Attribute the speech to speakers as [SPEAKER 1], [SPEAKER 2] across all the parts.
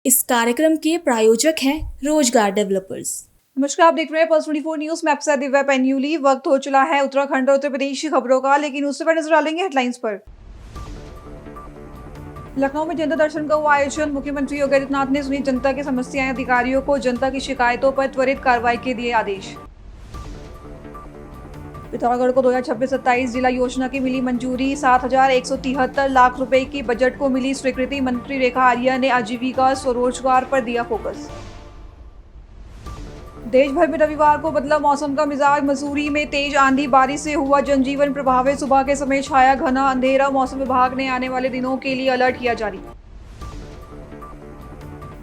[SPEAKER 1] इस कार्यक्रम के प्रायोजक हैं रोजगार डेवलपर्स।
[SPEAKER 2] नमस्कार, आप देख रहे हैं पल्स 24 न्यूज में। आपके साथ दिव्या पैन्यूली। वक्त हो चला है उत्तराखंड और उत्तर प्रदेश की खबरों का, लेकिन उससे पहले नजर डालेंगे हेडलाइंस पर। लखनऊ में जनता दर्शन का हुआ आयोजन। मुख्यमंत्री योगी आदित्यनाथ ने सुनी जनता की समस्याएं। अधिकारियों को जनता की शिकायतों पर त्वरित कार्रवाई के दिए आदेश। पिथौरागढ़ को 2026-27 जिला योजना की मिली मंजूरी। 7,173 लाख रुपए की बजट को मिली स्वीकृति। मंत्री रेखा आर्या ने आजीविका स्वरोजगार पर दिया फोकस। देश भर में रविवार को बदला मौसम का मिजाज। मसूरी में तेज आंधी बारिश से हुआ जनजीवन प्रभावित। सुबह के समय छाया घना अंधेरा। मौसम विभाग ने आने वाले दिनों के लिए अलर्ट किया जारी।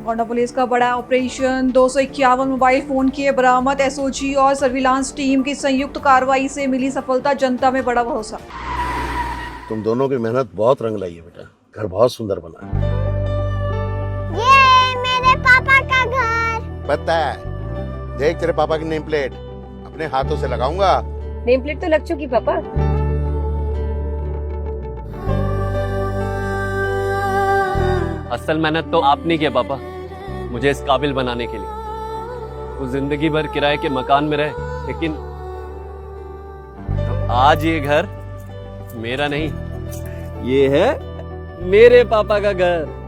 [SPEAKER 2] गोंडा पुलिस का बड़ा ऑपरेशन। 251 मोबाइल फोन किए बरामद। एसओजी और सर्विलांस टीम की संयुक्त कार्रवाई से मिली सफलता। जनता में बड़ा भरोसा।
[SPEAKER 3] तुम दोनों की मेहनत बहुत रंग लाई है बेटा। घर बहुत सुंदर बना है।
[SPEAKER 4] ये मेरे पापा का घर।
[SPEAKER 3] पता है, देख तेरे पापा की नेम प्लेट अपने हाथों से लगाऊंगा।
[SPEAKER 5] नेम प्लेट तो लग चुकी पापा।
[SPEAKER 6] असल मेहनत तो आपने किया पापा, मुझे इस काबिल बनाने के लिए। वो जिंदगी भर किराए के मकान में रहे, लेकिन तो आज ये घर मेरा नहीं, ये है मेरे पापा का घर।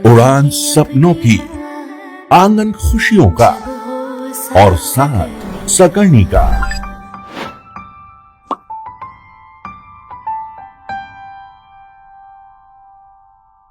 [SPEAKER 7] उड़ान सपनों की, आंगन खुशियों का और साथ सकर्णी का।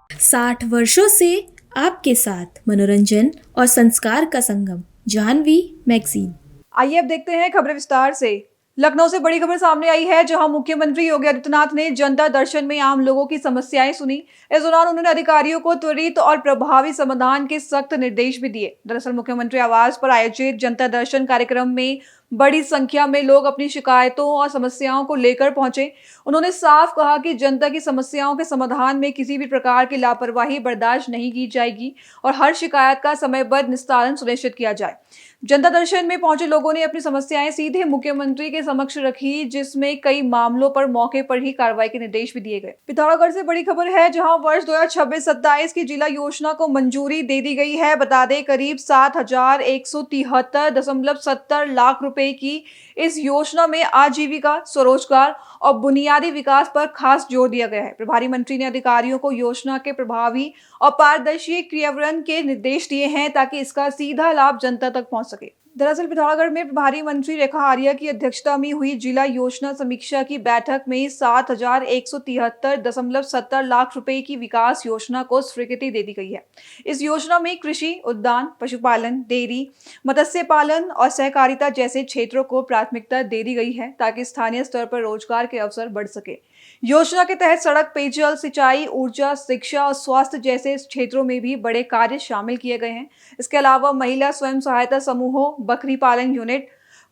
[SPEAKER 1] 60 वर्षों से आपके साथ मनोरंजन और संस्कार का संगम, जाह्नवी मैगजीन।
[SPEAKER 2] आइए अब देखते हैं खबरें विस्तार से। लखनऊ से बड़ी खबर सामने आई है, जहां मुख्यमंत्री योगी आदित्यनाथ ने जनता दर्शन में आम लोगों की समस्याएं सुनी। इस दौरान उन्होंने अधिकारियों को त्वरित और प्रभावी समाधान के सख्त निर्देश भी दिए। दरअसल मुख्यमंत्री आवास पर आयोजित जनता दर्शन कार्यक्रम में बड़ी संख्या में लोग अपनी शिकायतों और समस्याओं को लेकर पहुंचे। उन्होंने साफ कहा कि जनता की समस्याओं के समाधान में किसी भी प्रकार की लापरवाही बर्दाश्त नहीं की जाएगी और हर शिकायत का समयबद्ध निस्तारण सुनिश्चित किया जाए। जनता दर्शन में पहुंचे लोगों ने अपनी समस्याएं सीधे मुख्यमंत्री के समक्ष रखी, जिसमें कई मामलों पर मौके पर ही कार्रवाई के निर्देश भी दिए गए। पिथौरागढ़ से बड़ी खबर है, जहां वर्ष 2026-27 की जिला योजना को मंजूरी दे दी गई है। बता दें, करीब 7,173.70 लाख रुपए की इस योजना में आजीविका, स्वरोजगार और बुनियादी विकास पर खास जोर दिया गया है। प्रभारी मंत्री ने अधिकारियों को योजना के प्रभावी और पारदर्शी क्रियान्वयन के निर्देश दिए हैं, ताकि इसका सीधा लाभ जनता तक पहुंच सके। दरअसल पिथौरागढ़ में प्रभारी मंत्री रेखा आर्या की अध्यक्षता में हुई जिला योजना समीक्षा की बैठक में 7,173.70 लाख रुपए की विकास योजना को स्वीकृति दे दी गई है। इस योजना में कृषि, उद्यान, पशुपालन, डेयरी, मत्स्य पालन और सहकारिता जैसे क्षेत्रों को प्राथमिकता दे दी गई है, ताकि स्थानीय स्तर पर रोजगार के अवसर बढ़ सके। योजना के तहत सड़क, पेयजल, सिंचाई, ऊर्जा, शिक्षा और स्वास्थ्य जैसे क्षेत्रों में भी बड़े कार्य शामिल किए गए हैं। इसके अलावा महिला स्वयं सहायता समूहों, बकरी पालन यूनिट,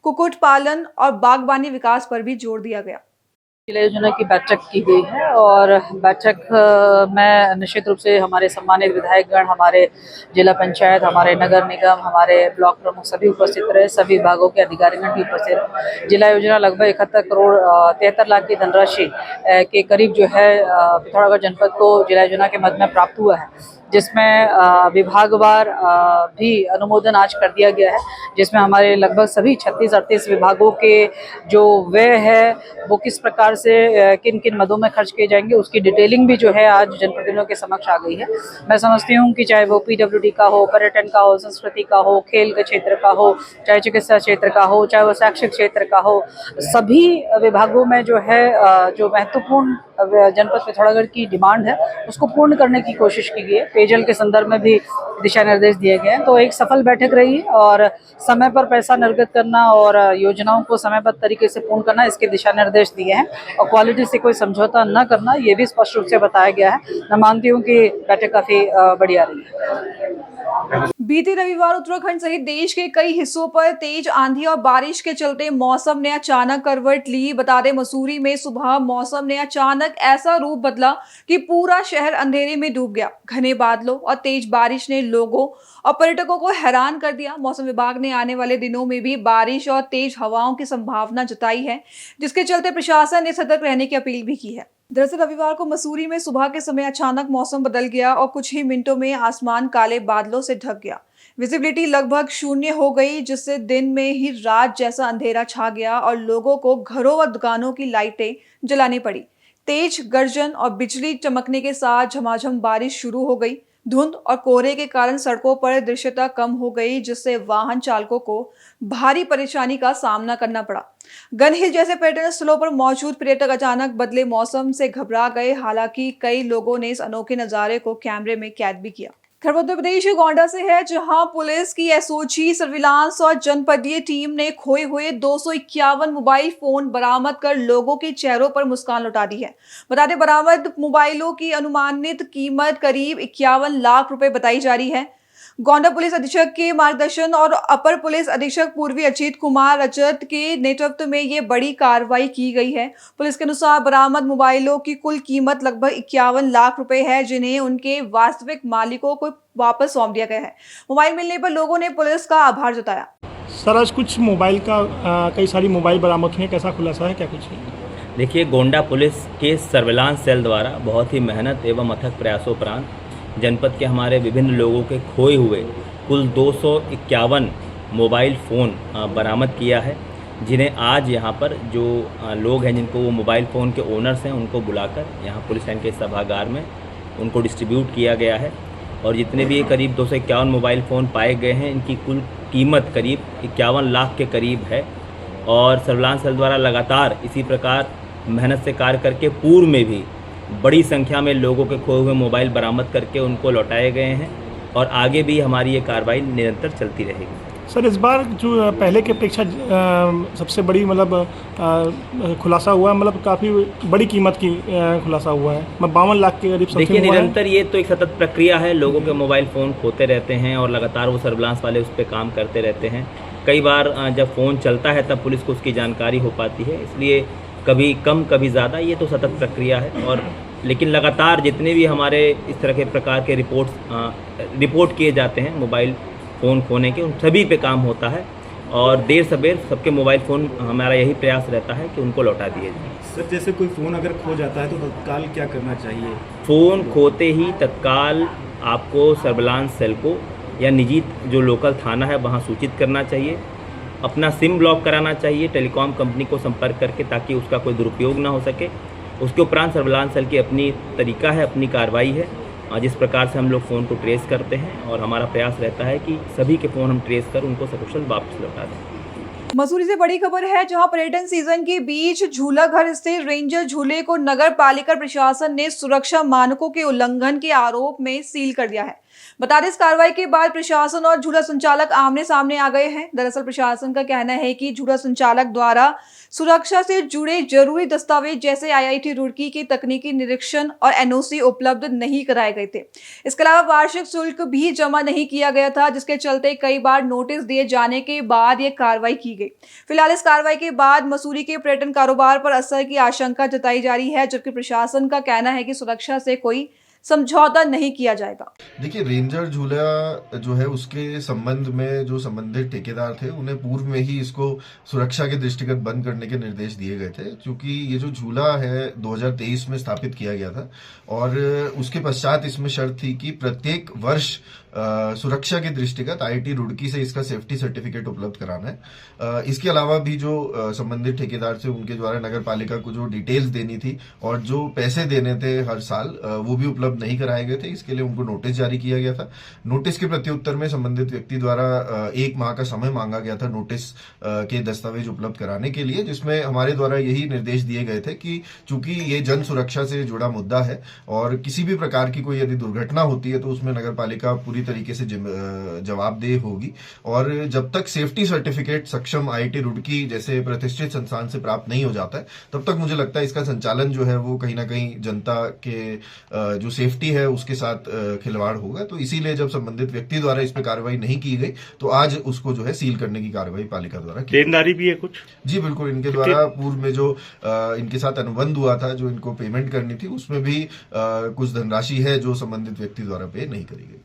[SPEAKER 2] कुक्कुट पालन और बागबानी विकास पर भी जोर दिया गया।
[SPEAKER 5] जिला योजना की बैठक की गई है और बैठक में निश्चित रूप से हमारे सम्मानित विधायकगण, हमारे जिला पंचायत, हमारे नगर निगम, हमारे ब्लॉक प्रमुख सभी उपस्थित रहे। सभी विभागों के अधिकारीगण भी उपस्थित रहे। जिला योजना लगभग 71 करोड़ 73 लाख की धनराशि के करीब जो है पिथौरागढ़ जनपद को जिला योजना के मद में प्राप्त हुआ है, जिसमें विभागवार भी अनुमोदन आज कर दिया गया है, जिसमें हमारे लगभग सभी 36-38 विभागों के जो व्यय है वो किस प्रकार से किन किन मदों में खर्च किए जाएंगे, उसकी डिटेलिंग भी जो है आज जनप्रतिनिधियों के समक्ष आ गई है। मैं समझती हूँ कि चाहे वो पीडब्ल्यूडी का हो, पर्यटन का हो, संस्कृति का हो, खेल के क्षेत्र का हो, चाहे चिकित्सा क्षेत्र का हो, चाहे वो शैक्षिक क्षेत्र का हो, सभी विभागों में जो है जो महत्वपूर्ण जनपद पिथौरागढ़ की डिमांड है उसको पूर्ण करने की कोशिश की गई है। पेयजल के संदर्भ में भी दिशा निर्देश दिए गए हैं। तो एक सफल बैठक रही है और समय पर पैसा निर्गत करना और योजनाओं को समयबद्ध तरीके से पूर्ण करना, इसके दिशा निर्देश दिए हैं और क्वालिटी से कोई समझौता न करना, ये भी स्पष्ट रूप से बताया गया है। मैं मानती हूँ कि बैठक काफ़ी बढ़िया रही है।
[SPEAKER 2] बीते रविवार उत्तराखंड सहित देश के कई हिस्सों पर तेज आंधी और बारिश के चलते मौसम ने अचानक करवट ली। बता दें, मसूरी में सुबह मौसम ने अचानक ऐसा रूप बदला कि पूरा शहर अंधेरे में डूब गया। घने बादलों और तेज बारिश ने लोगों और पर्यटकों को हैरान कर दिया। मौसम विभाग ने आने वाले दिनों में भी बारिश और तेज हवाओं की संभावना जताई है, जिसके चलते प्रशासन ने सतर्क रहने की अपील भी की है। दरअसल रविवार को मसूरी में सुबह के समय अचानक मौसम बदल गया और कुछ ही मिनटों में आसमान काले बादलों से ढक गया। विजिबिलिटी लगभग शून्य हो गई, जिससे दिन में ही रात जैसा अंधेरा छा गया और लोगों को घरों व दुकानों की लाइटें जलानी पड़ी। तेज गर्जन और बिजली चमकने के साथ झमाझम बारिश शुरू हो गई। धुंध और कोहरे के कारण सड़कों पर दृश्यता कम हो गई, जिससे वाहन चालकों को भारी परेशानी का सामना करना पड़ा। गन हिल जैसे पर्यटन स्थलों पर मौजूद पर्यटक अचानक बदले मौसम से घबरा गए। हालांकि कई लोगों ने इस अनोखे नजारे को कैमरे में कैद भी किया। खबर उत्तर प्रदेश के गोंडा से है, जहां पुलिस की एसओजी सर्विलांस और जनपदीय टीम ने खोए हुए 251 मोबाइल फोन बरामद कर लोगों के चेहरों पर मुस्कान लौटा दी है। बता दें, बरामद मोबाइलों की अनुमानित कीमत करीब 51 लाख रुपए बताई जा रही है। गोंडा पुलिस अधीक्षक के मार्गदर्शन और अपर पुलिस अधीक्षक पूर्वी अजीत कुमार रजत के नेतृत्व में ये बड़ी कार्रवाई की गई है। पुलिस के अनुसार बरामद मोबाइलों की कुल कीमत लगभग 51 लाख रुपए है, जिन्हें उनके वास्तविक मालिकों को वापस सौंप दिया गया है। मोबाइल मिलने पर लोगों ने पुलिस का आभार जताया।
[SPEAKER 8] सर, आज कुछ मोबाइल का कई सारी मोबाइल बरामद हुई है, कैसा खुलासा है, क्या कुछ है?
[SPEAKER 9] देखिए, गोंडा पुलिस के सर्विलांस सेल द्वारा बहुत ही मेहनत एवं अथक प्रयासोपरांत जनपद के हमारे विभिन्न लोगों के खोए हुए कुल 251 मोबाइल फ़ोन बरामद किया है, जिन्हें आज यहाँ पर जो लोग हैं जिनको वो मोबाइल फ़ोन के ओनर्स हैं उनको बुलाकर यहाँ पुलिस लाइन के सभागार में उनको डिस्ट्रीब्यूट किया गया है। और जितने भी करीब 251 मोबाइल फ़ोन पाए गए हैं, इनकी कुल कीमत करीब 51 लाख के करीब है। और सर्विलांस सेल द्वारा लगातार इसी प्रकार मेहनत से कार्य करके पूर्व में भी बड़ी संख्या में लोगों के खोए हुए मोबाइल बरामद करके उनको लौटाए गए हैं और आगे भी हमारी ये कार्रवाई निरंतर चलती रहेगी।
[SPEAKER 8] सर, इस बार जो पहले की अपेक्षा सबसे बड़ी मतलब खुलासा हुआ है, मतलब काफ़ी बड़ी कीमत की खुलासा हुआ है, 52 लाख के करीब।
[SPEAKER 9] देखिए, निरंतर ये तो एक सतत प्रक्रिया है, लोगों के मोबाइल फ़ोन खोते रहते हैं और लगातार वो सर्विलांस वाले उस पर काम करते रहते हैं। कई बार जब फ़ोन चलता है तब पुलिस को उसकी जानकारी हो पाती है, इसलिए कभी कम कभी ज़्यादा, ये तो सतत प्रक्रिया है। और लेकिन लगातार जितने भी हमारे इस तरह के प्रकार के रिपोर्ट किए जाते हैं मोबाइल फ़ोन खोने के, उन सभी पे काम होता है और देर सबेर सबके मोबाइल फ़ोन हमारा यही प्रयास रहता है कि उनको लौटा दिए जाए।
[SPEAKER 10] सर, जैसे कोई फ़ोन अगर खो जाता है तो तत्काल क्या करना चाहिए?
[SPEAKER 9] फ़ोन खोते ही तत्काल आपको सर्विलांस सेल को या निजी जो लोकल थाना है वहाँ सूचित करना चाहिए। अपना सिम ब्लॉक कराना चाहिए टेलीकॉम कंपनी को संपर्क करके, ताकि उसका कोई दुरुपयोग ना हो सके। उसके उपरांत सर्विलांस सेल की अपनी तरीका है, अपनी कार्रवाई है, जिस प्रकार से हम लोग फ़ोन को ट्रेस करते हैं और हमारा प्रयास रहता है कि सभी के फ़ोन हम ट्रेस कर उनको सकुशल वापस लौटा दें।
[SPEAKER 2] मसूरी से बड़ी खबर है, जहां पर्यटन सीजन के बीच झूला घर स्थित रेंजर झूले को नगर पालिका प्रशासन ने सुरक्षा मानकों के उल्लंघन के आरोप में सील कर दिया है। बता दें, इस कार्रवाई के बाद प्रशासन और झूला संचालक आमने सामने आ गए हैं। दरअसल प्रशासन का कहना है कि झूला संचालक द्वारा सुरक्षा से जुड़े जरूरी दस्तावेज जैसे IIT रुड़की के तकनीकी निरीक्षण और NOC उपलब्ध नहीं कराए गए थे। इसके अलावा वार्षिक शुल्क भी जमा नहीं किया गया था, जिसके चलते कई बार नोटिस दिए जाने के बाद ये कार्रवाई की गई। फिलहाल इस कार्रवाई के बाद मसूरी के पर्यटन कारोबार पर असर की आशंका जताई जा रही है, जबकि प्रशासन का कहना है कि सुरक्षा से कोई समझौता नहीं किया जाएगा।
[SPEAKER 11] देखिए, रेंजर झूला जो है उसके संबंध में जो संबंधित ठेकेदार थे उन्हें पूर्व में ही इसको सुरक्षा के दृष्टिगत बंद करने के निर्देश दिए गए थे, क्योंकि ये जो झूला है 2023 में स्थापित किया गया था और उसके पश्चात इसमें शर्त थी कि प्रत्येक वर्ष सुरक्षा के दृष्टिगत IIT रुड़की से इसका सेफ्टी सर्टिफिकेट उपलब्ध कराना है। इसके अलावा भी जो संबंधित ठेकेदार थे उनके द्वारा नगर पालिका को जो डिटेल्स देनी थी और जो पैसे देने थे हर साल, वो भी उपलब्ध नहीं कराए गए थे। इसके लिए उनको नोटिस जारी किया गया था। नोटिस के प्रत्युत्तर में संबंधित व्यक्ति द्वारा 1 माह का समय मांगा गया था नोटिस के दस्तावेज उपलब्ध कराने के लिए, जिसमें हमारे द्वारा यही निर्देश दिए गए थे कि चूंकि ये जन सुरक्षा से जुड़ा मुद्दा है और किसी भी प्रकार की कोई यदि दुर्घटना होती है तो उसमें नगर पालिका पूरी पूरी तरीके से जवाबदेह होगी। और जब तक सेफ्टी सर्टिफिकेट सक्षम IIT रुड़की जैसे प्रतिष्ठित संस्थान से प्राप्त नहीं हो जाता है, तब तक मुझे लगता है इसका संचालन जो है वो कहीं ना कहीं जनता के जो सेफ्टी है उसके साथ खिलवाड़ होगा। तो इसीलिए जब संबंधित व्यक्ति द्वारा इस पर कार्रवाई नहीं की गई तो आज उसको जो है सील करने की कार्रवाई पालिका द्वारा की।
[SPEAKER 8] देनदारी भी है कुछ?
[SPEAKER 11] जी बिल्कुल, इनके द्वारा पूर्व में जो इनके साथ अनुबंध हुआ था, जो इनको पेमेंट करनी थी, उसमें भी कुछ धनराशि है जो संबंधित व्यक्ति द्वारा पे नहीं करी गई।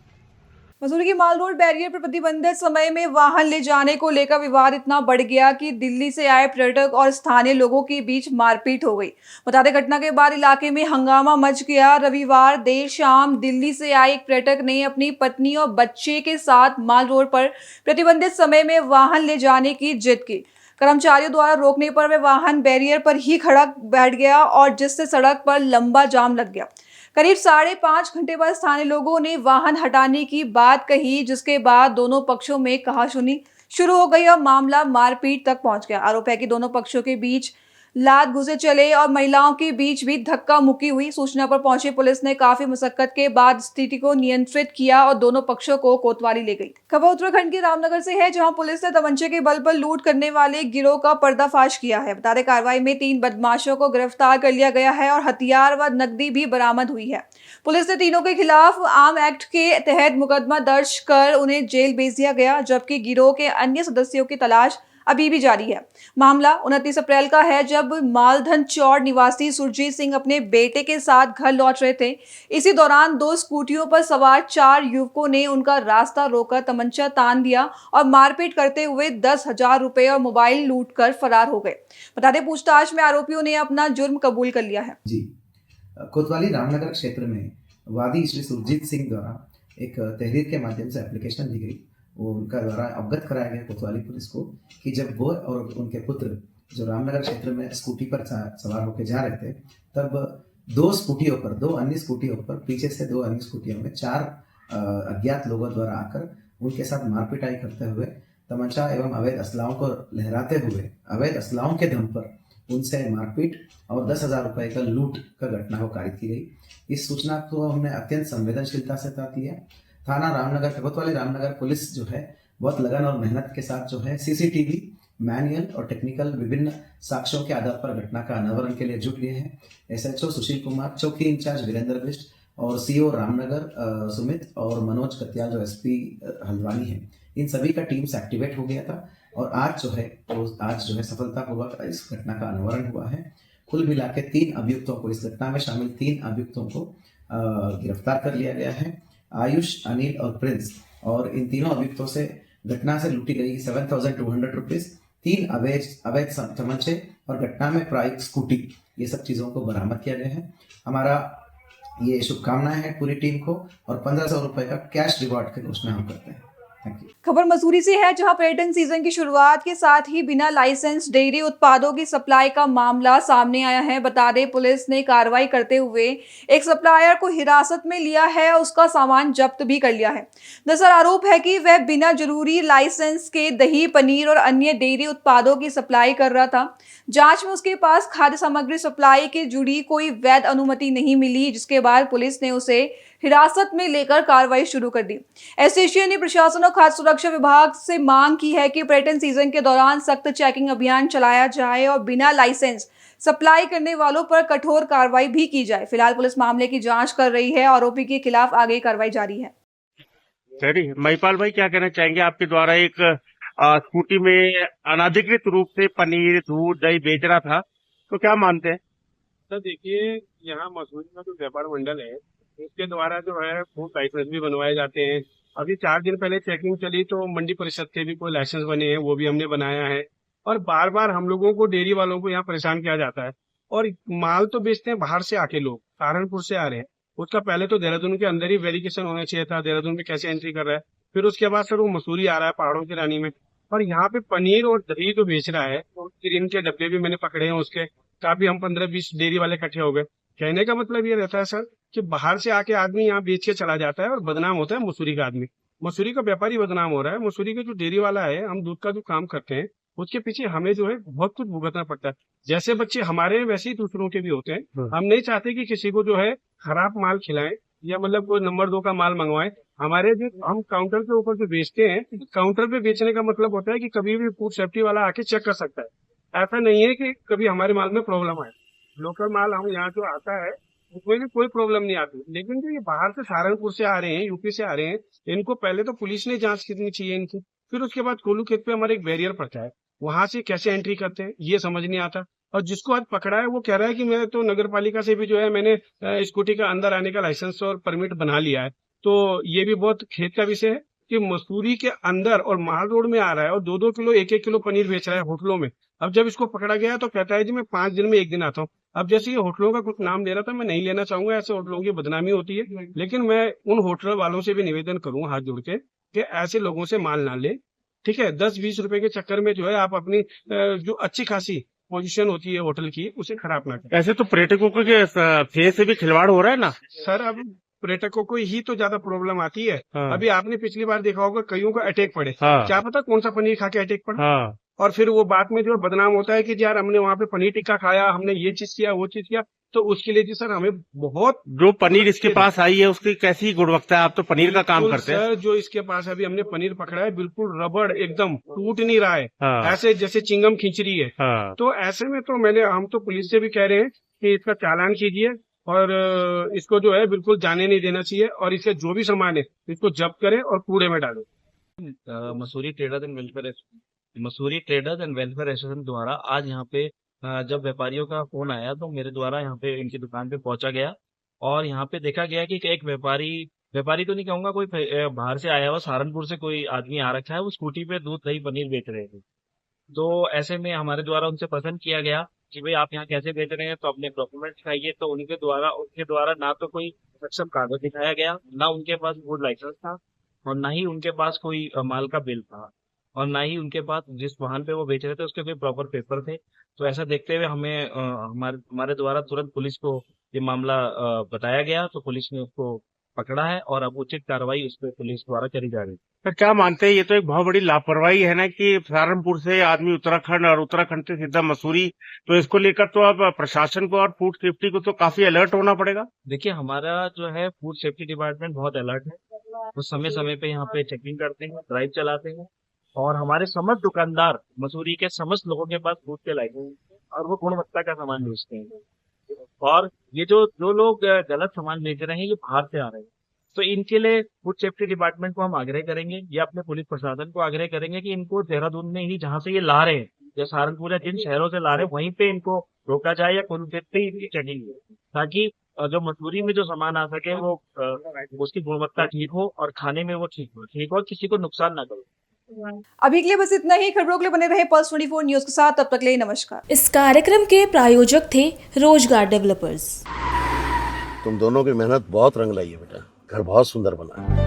[SPEAKER 2] मसूरी के माल रोड बैरियर पर प्रतिबंधित समय में वाहन ले जाने को लेकर विवाद इतना बढ़ गया कि दिल्ली से आए पर्यटक और स्थानीय लोगों के बीच मारपीट हो गई। बता दें, घटना के बाद इलाके में हंगामा मच गया। रविवार देर शाम दिल्ली से आए एक पर्यटक ने अपनी पत्नी और बच्चे के साथ माल रोड पर प्रतिबंधित समय में वाहन ले जाने की जिद की। कर्मचारियों द्वारा रोकने पर वह वाहन बैरियर पर ही खड़ा बैठ गया और जिससे सड़क पर लंबा जाम लग गया। करीब 5.5 घंटे बाद स्थानीय लोगों ने वाहन हटाने की बात कही, जिसके बाद दोनों पक्षों में कहासुनी शुरू हो गई और मामला मारपीट तक पहुंच गया। आरोप है कि दोनों पक्षों के बीच लात घुसे चले और महिलाओं के बीच भी धक्का मुक्की हुई। सूचना पर पहुंची पुलिस ने काफी मशक्कत के बाद स्थिति को नियंत्रित किया और दोनों पक्षों को कोतवाली ले गई। खबर उत्तराखंड के रामनगर से है, जहां पुलिस ने तमंचे के बल पर लूट करने वाले गिरोह का पर्दाफाश किया है। बता दें, कार्रवाई में 3 बदमाशों को गिरफ्तार कर लिया गया है और हथियार व नकदी भी बरामद हुई है। पुलिस ने तीनों के खिलाफ आर्म एक्ट के तहत मुकदमा दर्ज कर उन्हें जेल भेज दिया गया, जबकि गिरोह के अन्य सदस्यों की तलाश अभी भी जारी है। मामला 29 अप्रैल का है, जब मालधन चौड़ निवासी सुरजीत सिंह अपने बेटे के साथ घर लौट रहे थे। इसी दौरान 2 स्कूटियों पर सवार 4 युवकों ने उनका रास्ता रोककर तमंचा तान दिया और मारपीट करते हुए 10,000 रुपए और मोबाइल लूटकर फरार हो गए। बता दें, पूछताछ में आरोपियों ने अपना जुर्म कबूल कर लिया है।
[SPEAKER 12] जी, कोतवाली रामनगर क्षेत्र में वादी श्री सुरजीत सिंह द्वारा एक तहरीर के माध्यम से एप्लीकेशन दी गई। वो उनका द्वारा अवगत कराया गया कोतवाली पुलिस को कि जब वो और उनके पुत्र जो रामनगर क्षेत्र में स्कूटी पर सवार होकर जा रहे थे, तब 2 स्कूटियों पर 2 अन्य स्कूटियों पर पीछे से 2 अन्य स्कूटियों में 4 अज्ञात लोगों द्वारा आकर उनके साथ मारपिटाई करते हुए तमंचा एवं अवैध असलाहों को लहराते हुए अवैध असलाहों के दम पर उनसे मारपीट और 10,000 रुपए का लूट का घटना को कारित की गई। इस सूचना को हमने अत्यंत संवेदनशीलता से साथ लिया। थाना रामनगर, कोतवाली रामनगर पुलिस जो है बहुत लगन और मेहनत के साथ जो है CCTV, मैनुअल और टेक्निकल विभिन्न साक्ष्यों के आधार पर घटना का अनावरण के लिए जुट गए हैं। SHO सुशील कुमार, चौकी इंचार्ज वीरेंद्र बिष्ट और CO रामनगर सुमित और मनोज कत्याल जो SP हल्द्वानी है, इन सभी का टीम्स एक्टिवेट हो गया था और आज जो है सफलतापूर्वक इस घटना का अनावरण हुआ है। कुल मिला के 3 अभियुक्तों को, इस घटना में शामिल 3 अभियुक्तों को गिरफ्तार कर लिया गया है, आयुष, अनिल और प्रिंस। और इन तीनों अभियुक्तों से घटना से लूटी गई 7,200 रुपीज, 3 अवैध तमंचे और घटना में प्रायिक स्कूटी, ये सब चीज़ों को बरामद किया गया है। हमारा ये शुभकामनाएं हैं पूरी टीम को और 1,500 रुपए का कैश रिवॉर्ड की घोषणा हम करते हैं।
[SPEAKER 2] खबर मसूरी से है, जहां पर्यटन सीजन की शुरुआत के साथ ही बिना लाइसेंस डेयरी उत्पादों की सप्लाई का मामला सामने आया है। बता दें, पुलिस ने कार्रवाई करते हुए एक सप्लायर को हिरासत में लिया है और उसका सामान जब्त भी कर लिया है। दरअसल आरोप है कि वह बिना जरूरी लाइसेंस के दही, पनीर और अन्य डेयरी उत्पादों की सप्लाई कर रहा था। जांच में उसके पास खाद्य सामग्री सप्लाई के जुड़ी कोई वैध अनुमति नहीं मिली, जिसके बाद पुलिस ने उसे हिरासत में लेकर कार्रवाई शुरू कर दी। एसोसिएशन ने प्रशासन और खाद्य सुरक्षा विभाग से मांग की है कि पर्यटन सीजन के दौरान सख्त चेकिंग अभियान चलाया जाए और बिना लाइसेंस सप्लाई करने वालों पर कठोर कार्रवाई भी की जाए। फिलहाल पुलिस मामले की जांच कर रही है, आरोपी के खिलाफ आगे कार्रवाई जारी है।
[SPEAKER 8] महिपाल भाई, क्या कहना चाहेंगे? आपके द्वारा एक स्कूटी में अनाधिकृत रूप से पनीर, दूध, दही बेच रहा था, तो क्या मानते हैं?
[SPEAKER 13] सर देखिए, यहाँ मसूरी में जो व्यापार मंडल है उसके द्वारा जो है फूड लाइसेंस भी बनवाए जाते हैं। अभी 4 दिन पहले चेकिंग चली तो मंडी परिषद के भी कोई लाइसेंस बने हैं, वो भी हमने बनाया है। और बार बार हम लोगों को, डेयरी वालों को यहाँ परेशान किया जाता है और माल तो बेचते हैं बाहर से आके, लोग सहारनपुर से आ रहे हैं। उसका पहले तो देहरादून के अंदर ही वेरिफिकेशन होना चाहिए था, देहरादून में कैसे एंट्री कर रहा है। फिर उसके बाद सर वो मसूरी आ रहा है, पहाड़ों की रानी में, और यहाँ पे पनीर और दही तो बेच रहा है। तो क्रीम के डब्बे भी मैंने पकड़े हैं उसके, काफी हम 15-20 डेयरी वाले इकट्ठे हो गए। कहने का मतलब ये रहता है सर कि बाहर से आके आदमी यहाँ बेच के चला जाता है और बदनाम होता है मसूरी का आदमी, मसूरी का व्यापारी बदनाम हो रहा है। मसूरी का जो डेयरी वाला है, हम दूध का जो काम करते हैं उसके पीछे हमें जो है बहुत कुछ भुगतना पड़ता है। जैसे बच्चे हमारे वैसे ही दूसरों के भी होते हैं। हम नहीं चाहते कि किसी को जो है खराब माल खिलाएं या मतलब कोई नंबर 2 का माल मंगवाए। हमारे जो हम काउंटर के ऊपर जो बेचते हैं, काउंटर पे बेचने का मतलब होता है कि कभी भी फूड सेफ्टी वाला आके चेक कर सकता है। ऐसा नहीं है कि कभी हमारे माल में प्रॉब्लम आए। लोकल माल हम यहाँ जो आता है उसमें भी कोई प्रॉब्लम नहीं आती, लेकिन जो ये बाहर से सहारनपुर से आ रहे हैं, यूपी से आ रहे हैं, इनको पहले तो पुलिस ने जांच करनी चाहिए इनकी। फिर उसके बाद कोल्लू खेत पे हमारे एक बैरियर पड़ता है, वहां से कैसे एंट्री करते हैं ये समझ नहीं आता। और जिसको आज पकड़ा है वो कह रहा है कि मैं तो नगर पालिका से भी जो है मैंने स्कूटी का अंदर आने का लाइसेंस और परमिट बना लिया है। तो ये भी बहुत खेत का विषय है कि मसूरी के अंदर और माल रोड में आ रहा है और 2-2 किलो 1-1 किलो पनीर बेच रहा है होटलों में। अब जब इसको पकड़ा गया तो कहता है जी मैं 5 दिन में 1 दिन आता हूँ। अब जैसे ये होटलों का कुछ नाम ले रहा था, मैं नहीं लेना चाहूंगा, ऐसे होटलों की बदनामी होती है, लेकिन मैं उन होटल वालों से भी निवेदन करूंगा हाथ जोड़ के कि ऐसे लोगों से माल ना ले। ठीक है, 10-20 रुपए के चक्कर में जो है आप अपनी जो अच्छी खासी पोजीशन होती है होटल की उसे खराब ना करें।
[SPEAKER 14] ऐसे तो पर्यटकों के फेस से भी खिलवाड़ हो रहा है ना
[SPEAKER 13] सर। अब पर्यटकों को ही तो ज्यादा प्रॉब्लम आती है।
[SPEAKER 14] हाँ।
[SPEAKER 13] अभी आपने पिछली बार देखा होगा कईयों का अटैक पड़े।
[SPEAKER 14] हाँ।
[SPEAKER 13] क्या पता कौन सा पनीर खा के अटैक पड़ा।
[SPEAKER 14] हाँ।
[SPEAKER 13] और फिर वो बाद में जो बदनाम होता है कि यार हमने वहाँ पे पनीर टिक्का खाया, हमने ये चीज किया वो चीज किया। तो उसके लिए जी सर हमें बहुत
[SPEAKER 14] जो पनीर इसके पास आई है उसकी कैसी गुणवत्ता है? आप तो पनीर का काम करते हैं
[SPEAKER 13] सर। जो इसके पास अभी हमने पनीर पकड़ा है बिल्कुल रबड़, एकदम टूट नहीं रहा है।
[SPEAKER 14] हाँ।
[SPEAKER 13] ऐसे जैसे चिंगम खींच रही है।
[SPEAKER 14] हाँ।
[SPEAKER 13] तो ऐसे में तो हम तो पुलिस से भी कह रहे हैं कि इसका चालान कीजिए और इसको जो है बिल्कुल जाने नहीं देना चाहिए और इसके जो भी सामान है इसको जब्त करें और कूड़े में डालें।
[SPEAKER 15] Mussoorie traders and welfare association द्वारा आज यहाँ पे जब व्यापारियों का फोन आया तो मेरे द्वारा यहाँ पे इनकी दुकान पे पहुंचा गया और यहाँ पे देखा गया कि एक व्यापारी तो नहीं कहूंगा, कोई बाहर से आया हुआ सहारनपुर से कोई आदमी आ रखा है, वो स्कूटी पे दूध दही पनीर बेच रहे थे। तो ऐसे में हमारे द्वारा उनसे प्रश्न किया गया कि भाई आप यहाँ कैसे बेच रहे हैं, तो अपने डॉक्यूमेंट दिखाइए। तो उनके द्वारा ना तो कोई सक्षम कागज दिखाया गया, ना उनके पास फूड लाइसेंस था और ना ही उनके पास कोई माल का बिल था और ना ही उनके पास जिस वाहन पे वो बेच रहे थे उसके कोई प्रॉपर पेपर थे। तो ऐसा देखते हुए हमें हमारे द्वारा तुरंत पुलिस को ये मामला बताया गया। तो पुलिस ने उसको पकड़ा है और अब उचित कार्रवाई उस पर पुलिस द्वारा करी जा रही है।
[SPEAKER 14] सर क्या मानते हैं, ये तो एक बहुत बड़ी लापरवाही है ना कि सहारनपुर से आदमी उत्तराखंड और उत्तराखंड से सीधा मसूरी, तो इसको लेकर तो अब प्रशासन को और फूड सेफ्टी को तो काफी अलर्ट होना पड़ेगा।
[SPEAKER 15] देखिए हमारा जो है फूड सेफ्टी डिपार्टमेंट बहुत अलर्ट है, वो समय समय पे यहाँ पे चेकिंग करते हैं, ड्राइव चलाते हैं और हमारे समस्त दुकानदार मसूरी के समस्त लोगों के पास फूड के लाइसेंस और वो गुणवत्ता का सामान बेचते हैं। और ये जो लोग गलत सामान बेच रहे हैं ये बाहर से आ रहे हैं, तो इनके लिए फूड सेफ्टी डिपार्टमेंट को हम आग्रह करेंगे या अपने पुलिस प्रशासन को आग्रह करेंगे कि इनको देहरादून में ही जहाँ से ये ला रहे हैं या सहारनपुर या जिन शहरों से ला रहे हैं वहीं पे इनको रोका जाए या कोल्लू खेत पे इनकी चेकिंग हो, ताकि जो मसूरी में जो सामान आ सके वो उसकी गुणवत्ता ठीक हो और खाने में वो ठीक हो, किसी को नुकसान ना करे।
[SPEAKER 2] अभी के लिए बस इतना ही। खबरों के लिए बने रहे पल्स 24 न्यूज के साथ। तब तक के लिए नमस्कार।
[SPEAKER 1] इस कार्यक्रम के प्रायोजक थे रोजगार डेवलपर्स।
[SPEAKER 3] तुम दोनों की मेहनत बहुत रंग लाई है बेटा, घर बहुत सुंदर बना है।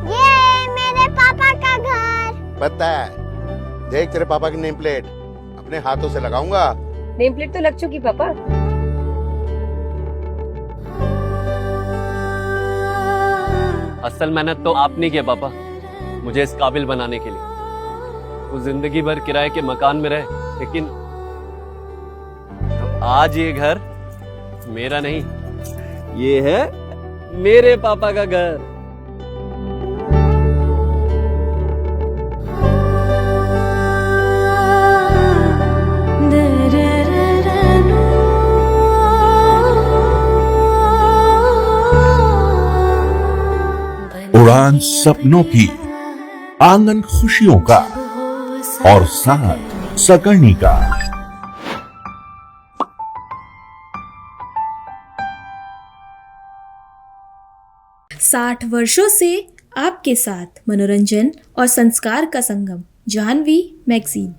[SPEAKER 4] ये मेरे पापा का घर।
[SPEAKER 3] पता है, देख तेरे पापा की नेम प्लेट अपने हाथों से लगाऊंगा।
[SPEAKER 16] नेम प्लेट तो लग चुकी पापा।
[SPEAKER 6] असल मेहनत तो आपने की है पापा, मुझे इस काबिल बनाने के लिए। वो जिंदगी भर किराए के मकान में रहे, लेकिन आज ये घर मेरा नहीं, ये है मेरे पापा का घर।
[SPEAKER 7] उड़ान सपनों की, आंगन खुशियों का और साथ सकर्णी का।
[SPEAKER 1] 60 वर्षों से आपके साथ मनोरंजन और संस्कार का संगम, जाह्नवी मैगजीन।